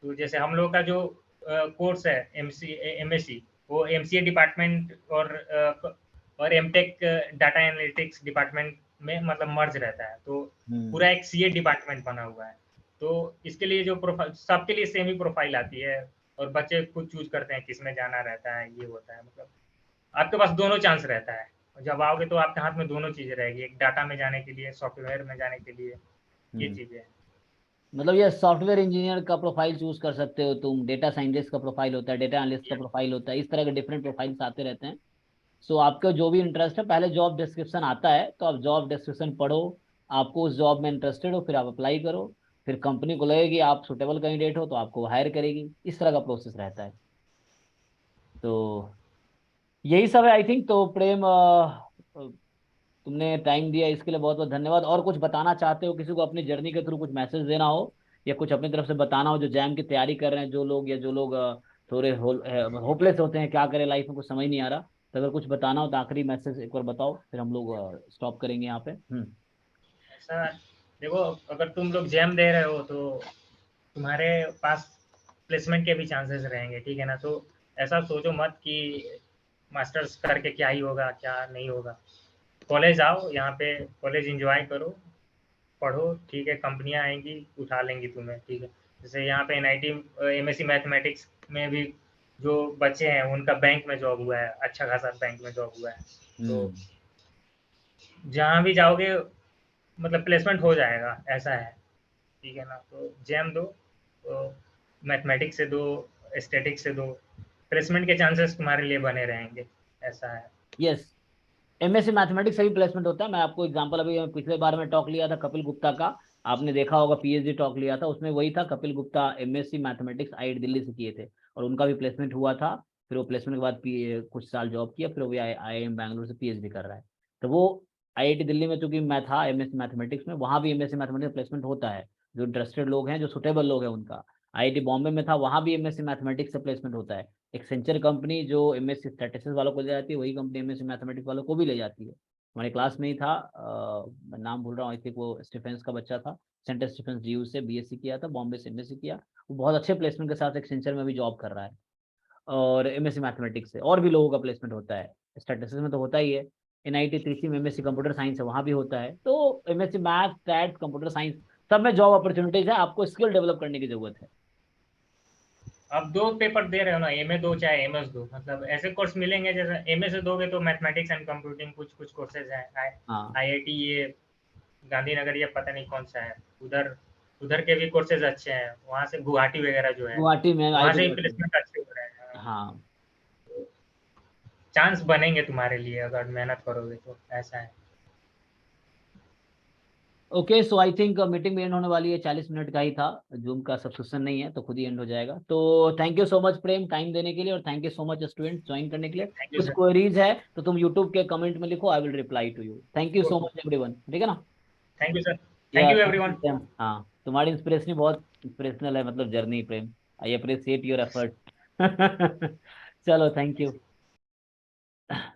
Speaker 2: तो जैसे हम लोग का जो कोर्स है एमएससी, वो एमसीए डिपार्टमेंट और एमटेक डाटा एनालिटिक्स डिपार्टमेंट में मतलब मर्ज रहता है, तो पूरा एक सीए डिपार्टमेंट बना हुआ है। तो इसके लिए जो प्रोफाइल सबके लिए सेम ही प्रोफाइल आती है, और बच्चे खुद चूज करते हैं किस में जाना रहता है। ये होता है मतलब आपके पास दोनों चांस रहता है। जब आओगे तो आपके हाथ में दोनों चीजें रहेगी, एक डाटा में जाने के लिए, सॉफ्टवेयर में जाने के लिए, ये
Speaker 1: हम्म।
Speaker 2: चीजें हैं।
Speaker 1: मतलब ये सॉफ्टवेयर इंजीनियर का प्रोफाइल चूज कर सकते हो तुम, डेटा साइंटिस्ट का प्रोफाइल होता है, डेटा एनालिस्ट का प्रोफाइल होता है, इस तरह के डिफरेंट प्रोफाइल्स आते रहते हैं। सो आपका जो भी इंटरेस्ट है, पहले जॉब डिस्क्रिप्शन आता है, तो आप जॉब डिस्क्रिप्शन पढ़ो, आपको उस जॉब में इंटरेस्टेड हो, फिर आप अप्लाई करो, फिर कंपनी को लगेगी आप सुटेबल कैंडिडेट हो तो आपको हायर करेगी, इस तरह का प्रोसेस रहता है। तो यही सब है आई थिंक। तो प्रेम, तुमने टाइम दिया इसके लिए बहुत बहुत धन्यवाद। और कुछ बताना चाहते हो किसी को अपनी जर्नी के थ्रू, कुछ मैसेज देना हो, या कुछ अपनी तरफ से बताना हो, जो जैम की तैयारी कर रहे हैं जो लोग, या जो लोग थोड़े होपलेस होते हैं, क्या करें लाइफ में, कुछ समझ नहीं आ रहा, तो अगर कुछ बताना हो तो आखिरी मैसेज एक बार बताओ, फिर हम लोग स्टॉप करेंगे यहाँ पे।
Speaker 2: ऐसा देखो, अगर तुम लोग जैम दे रहे हो तो तुम्हारे पास प्लेसमेंट के भी चांसेस रहेंगे, ठीक है ना। तो ऐसा सोचो मत कि मास्टर्स करके क्या ही होगा, क्या नहीं होगा। कॉलेज आओ, यहाँ पे कॉलेज एंजॉय करो, पढ़ो, ठीक है। कंपनियां आएंगी, उठा लेंगी तुम्हें, ठीक है। जैसे यहाँ पे एनआईटी एमएससी मैथमेटिक्स में भी जो बच्चे हैं उनका बैंक में जॉब हुआ है, अच्छा खासा बैंक में जॉब हुआ है। तो
Speaker 1: हम्म।
Speaker 2: जहाँ भी जाओगे मतलब प्लेसमेंट हो जाएगा, ऐसा है, ठीक है ना। तो जैम दो, तो मैथमेटिक्स से दो, स्टैटिक्स से दो, प्लेसमेंट के चांसेस तुम्हारे लिए बने रहेंगे, ऐसा है।
Speaker 1: यस। एमएससी मैथमेटिक्स से भी प्लेसमेंट होता है। मैं आपको एग्जांपल, अभी पिछले बार में टॉक लिया था कपिल गुप्ता का, आपने देखा होगा, पीएचडी टॉक लिया था, उसमें वही था, Kapil Gupta MSc mathematics IIT Delhi से किए थे, और उनका भी प्लेसमेंट हुआ था। फिर वो प्लेसमेंट के बाद कुछ साल जॉब किया, फिर वो भी आईआईएम बैंगलोर से पीएचडी कर रहा है। तो वो आईआईटी दिल्ली में, चूंकि मैं था एमएससी मैथमेटिक्स में, वहाँ भी एमएससी मैथमेटिक्स प्लेसमेंट होता है, जो इंटरेस्टेड लोग हैं, जो सुटेबल लोग हैं उनका। आईआईटी बॉम्बे में था, वहाँ भी एमएससी मैथमेटिक्स से प्लेसमेंट होता है। एक्सेंचर कंपनी जो एमएससी स्टैटिस्टिक्स वालों को ले जाती है, वही कंपनी एमएससी मैथमेटिक्स वालों को भी ले जाती है। हमारे क्लास में ही था, मैं नाम भूल रहा हूँ, आई थिंक वो स्टीफेंस का बच्चा था, सेंट स्टीफेंस जीयू से बीएससी किया था, बॉम्बे से एमएससी किया। वो बहुत अच्छे प्लेसमेंट के साथ एक्सेंचर में भी जॉब कर रहा है। और एमएससी मैथमेटिक्स से और भी लोगों का प्लेसमेंट होता है, स्टैटिस्टिक्स में तो होता ही है। एनआईटी त्रिची में एमएससी कंप्यूटर साइंस है, वहाँ भी होता है। तो MSc math, stat, computer science, सब में जॉब अपॉर्चुनिटीज है, आपको स्किल डेवलप करने की जरूरत है।
Speaker 2: अब दो पेपर दे रहे हो ना, एमए दो चाहे एमएस दो, मतलब ऐसे कोर्स मिलेंगे। जैसे एमए से दोगे तो मैथमेटिक्स एंड कंप्यूटिंग कुछ कुछ कोर्सेज हैं,
Speaker 1: हाँ।
Speaker 2: आईआईटी ये गांधीनगर, ये पता नहीं कौन सा है, उधर उधर के भी कोर्सेज अच्छे हैं। वहाँ से गुवाहाटी वगैरह जो है,
Speaker 1: गुवाहाटी में
Speaker 2: वहाँ
Speaker 1: आईआईटी
Speaker 2: से भी
Speaker 1: गुवाहाटी।
Speaker 2: प्लेसमेंट अच्छे हो रहे हैं। हाँ।
Speaker 1: हाँ।
Speaker 2: चांस बनेंगे तुम्हारे लिए अगर मेहनत करोगे तो, ऐसा है।
Speaker 1: Okay, so I think meeting भी एंड होने वाली है, 40 मिनट का ही था, जूम का सब्सक्रिप्शन नहीं है तो खुद ही एंड हो जाएगा। तो thank you so much Prem, time देने के लिए, और thank you so much student join करने के लिए।
Speaker 2: थैंक यू
Speaker 1: कुछ
Speaker 2: सर।
Speaker 1: क्वेरीज है तो तुम यूट्यूब के कमेंट में लिखो, I will reply to you. Thank you so much everyone, ठीक है ना।
Speaker 2: Thank you sir. Thank
Speaker 1: ya
Speaker 2: you
Speaker 1: thank you
Speaker 2: everyone.
Speaker 1: Prem, हाँ तुम्हारी इंस्पिरेशन बहुत इंस्पिरेशनल है, मतलब journey Prem, I appreciate your effort. चलो, थैंक यू।